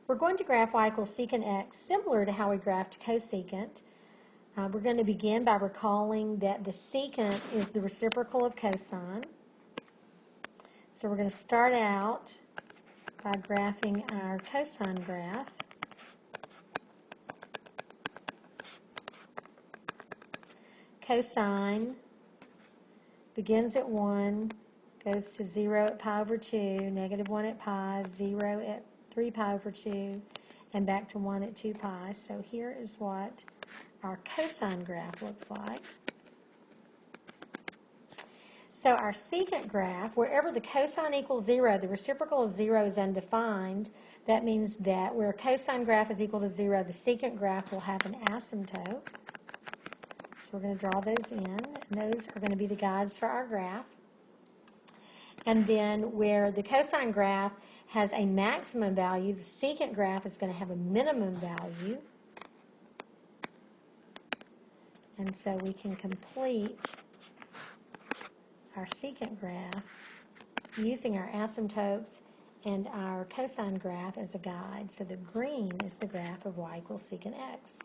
We're going to graph y equals secant x similar to how we graphed cosecant. We're going to begin by recalling that the secant is the reciprocal of cosine. So we're going to start out by graphing our cosine graph. Cosine begins at 1, goes to 0 at pi over 2, negative 1 at pi, 0 at 3 pi over 2, and back to 1 at 2 pi. So here is what our cosine graph looks like. So our secant graph, wherever the cosine equals 0, the reciprocal of 0 is undefined. That means that where a cosine graph is equal to 0, the secant graph will have an asymptote. So we're going to draw those in, and those are going to be the guides for our graph. And then where the cosine graph has a maximum value, the secant graph is going to have a minimum value. And so we can complete our secant graph using our asymptotes and our cosine graph as a guide. So the green is the graph of y equals secant x.